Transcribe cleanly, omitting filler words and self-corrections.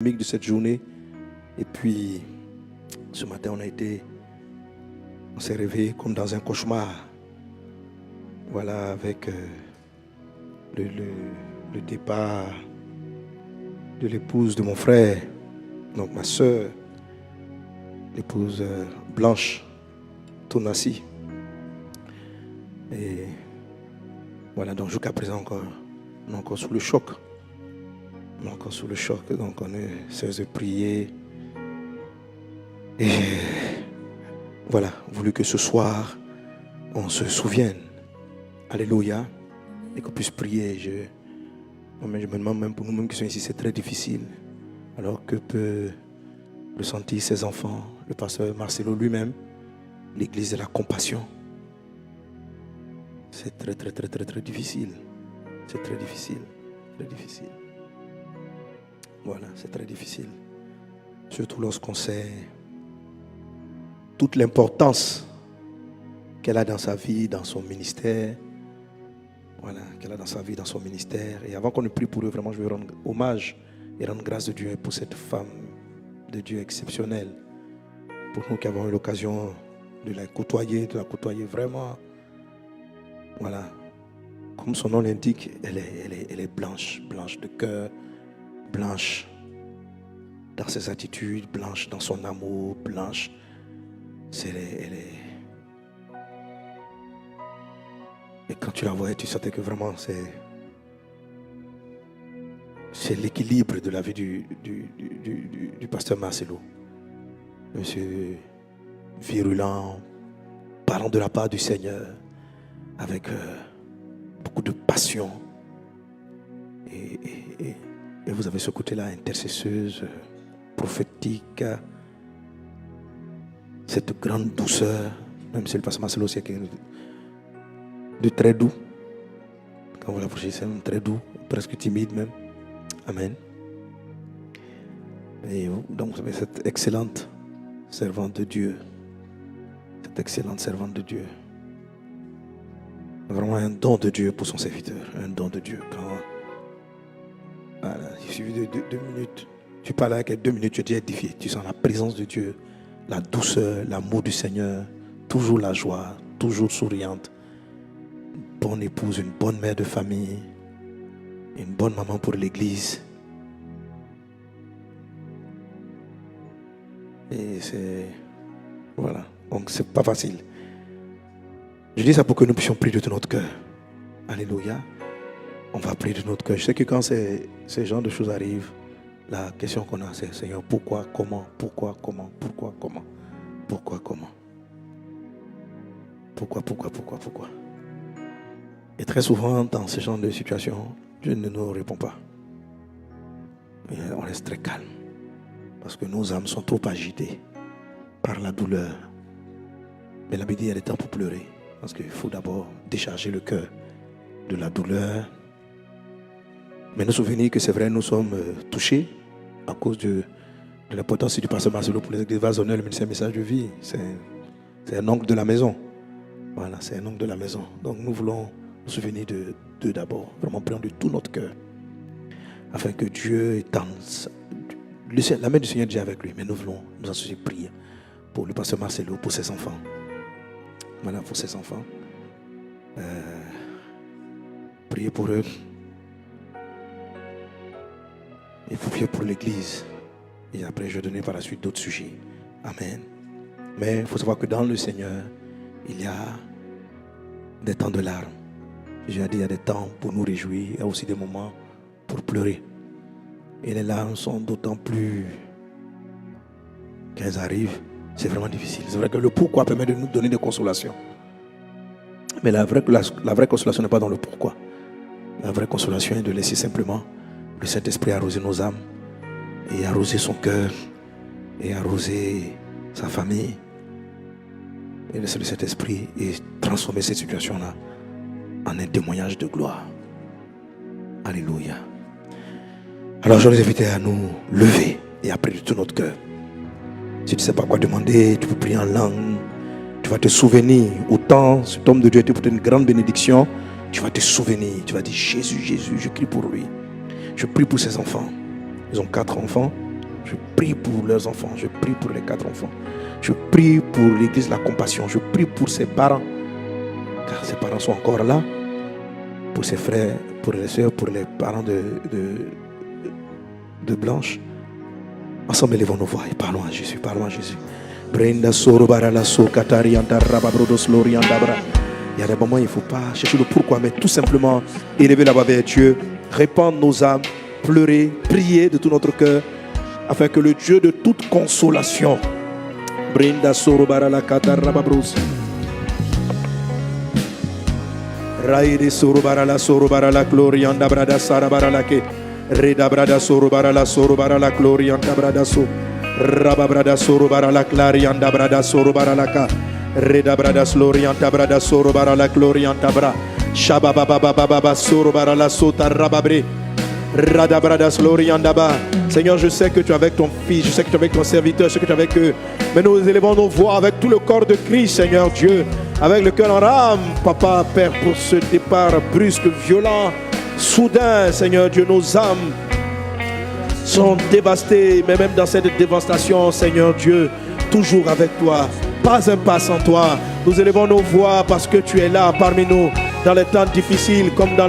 de cette journée. Et puis, ce matin, on s'est réveillé comme dans un cauchemar. Voilà, avec le départ de l'épouse de mon frère, donc ma soeur, l'épouse Blanche Tonassi. Et voilà, donc jusqu'à présent, on est encore sous le choc. On est encore sous le choc, donc on est cesse de prier. Et voilà, voulu que ce soir, on se souvienne. Alléluia. Et qu'on puisse prier. Je me demande même pour nous-mêmes qui sommes ici, c'est très difficile. Alors que peut ressentir ses enfants, le pasteur Marcelo lui-même, l'église de la compassion. C'est très difficile. C'est très difficile. Très difficile. Voilà, c'est très difficile. Surtout lorsqu'on sait toute l'importance qu'elle a dans sa vie, dans son ministère. Voilà, qu'elle a dans sa vie, dans son ministère. Et avant qu'on ne prie pour eux, vraiment, je veux rendre hommage et rendre grâce de Dieu pour cette femme de Dieu exceptionnelle. Pour nous qui avons eu l'occasion de la côtoyer vraiment. Voilà. Comme son nom l'indique, elle est blanche, blanche de cœur, blanche dans ses attitudes, blanche dans son amour, blanche. Et quand tu la voyais, tu sentais que vraiment c'est l'équilibre de la vie du pasteur Marcelo. Monsieur virulent, parlant de la part du Seigneur, avec beaucoup de passion. Et vous avez ce côté-là, intercesseuse, prophétique, cette grande douceur, même si le pasteur Marcelo c'est de très doux. Quand vous l'approchez, c'est très doux, presque timide même. Amen. Et donc vous avez cette excellente servante de Dieu. Cette excellente servante de Dieu. Vraiment un don de Dieu pour son serviteur. Un don de Dieu. Voilà, il suffit de 2 minutes. Tu parles avec elle 2 minutes, tu es déjà édifié. Tu sens la présence de Dieu, la douceur, l'amour du Seigneur. Toujours la joie, toujours souriante. Une bonne épouse, une bonne mère de famille. Une bonne maman pour l'église. Et c'est... Voilà. Donc c'est pas facile. Je dis ça pour que nous puissions prier de tout notre cœur. Alléluia. On va prier de notre cœur. Je sais que quand ces genres de choses arrivent, la question qu'on a, c'est Seigneur, pourquoi, comment, pourquoi, comment, pourquoi, comment, pourquoi, comment. Pourquoi. Et très souvent, dans ce genre de situation, Dieu ne nous répond pas. Et on reste très calme. Parce que nos âmes sont trop agitées par la douleur. Mais la Bible dit qu'il y a des temps pour pleurer. Parce qu'il faut d'abord décharger le cœur de la douleur. Mais nous souvenir que c'est vrai, nous sommes touchés à cause de l'importance du pasteur Marcelo pour les églises Vazonnel, le ministère Message de Vie. C'est un oncle de la maison. Voilà, c'est un oncle de la maison. Donc nous voulons nous souvenir d'eux d'abord. Vraiment prions de tout notre cœur. Afin que Dieu étende. La main du Seigneur est déjà avec lui. Mais nous voulons nous associer prier pour le pasteur Marcelo, pour ses enfants. Voilà, pour ses enfants. Priez pour eux. Et pour prier pour l'église. Et après, je vais donner par la suite d'autres sujets. Amen. Mais il faut savoir que dans le Seigneur, il y a des temps de larmes. Jésus a dit, il y a des temps pour nous réjouir. Il y a aussi des moments pour pleurer. Et les larmes sont d'autant plus qu'elles arrivent. C'est vraiment difficile. C'est vrai que le pourquoi permet de nous donner des consolations. Mais la vraie consolation n'est pas dans le pourquoi. La vraie consolation est de laisser simplement le Saint-Esprit arroser nos âmes. Et arroser son cœur. Et arroser sa famille. Et laisser le Saint-Esprit et transformer cette situation-là en un témoignage de gloire. Alléluia. Alors je les invite à nous lever et à prier de tout notre cœur. Si tu ne sais pas quoi demander, tu peux prier en langue. Tu vas te souvenir. Autant cet homme de Dieu était pour une grande bénédiction. Tu vas te souvenir. Tu vas dire Jésus, je crie pour lui. Je prie pour ses enfants. Ils ont 4 enfants. Je prie pour leurs enfants. Je prie pour les 4 enfants. Je prie pour l'église La Compassion. Je prie pour ses parents. Car ses parents sont encore là. Pour ses frères, pour les soeurs, pour les parents de Blanche. Ensemble, élevons nos voix et parlons à Jésus. Parlons à Jésus. Brenda soro barala so katari anta rababrodos lori andabra. Il y a des moments où il ne faut pas chercher le pourquoi, mais tout simplement élever la voix vers Dieu, répandre nos âmes, pleurer, prier de tout notre cœur, afin que le Dieu de toute consolation, Brenda soro barala katari rababros. Raide soro barala glory andabra da sara barala ke. Reda brada soro barala glory andabra so. Rababrada soro barala clarianda brada soro baralaka. Reda brada slorianta brada soro barala glorianta bra. Shabababababa soro barala sota rababre. Rada brada slorianda ba. Seigneur, je sais que tu es avec ton fils, je sais que tu es avec ton serviteur, je sais que tu es avec eux. Mais nous élevons nos voix avec tout le corps de Christ, Seigneur Dieu. Avec le cœur en rame, Papa, Père, pour ce départ brusque, violent, soudain, Seigneur Dieu, nos âmes sont dévastés, mais même dans cette dévastation, Seigneur Dieu, toujours avec toi, pas un pas sans toi. Nous élevons nos voix parce que tu es là parmi nous dans les temps difficiles comme dans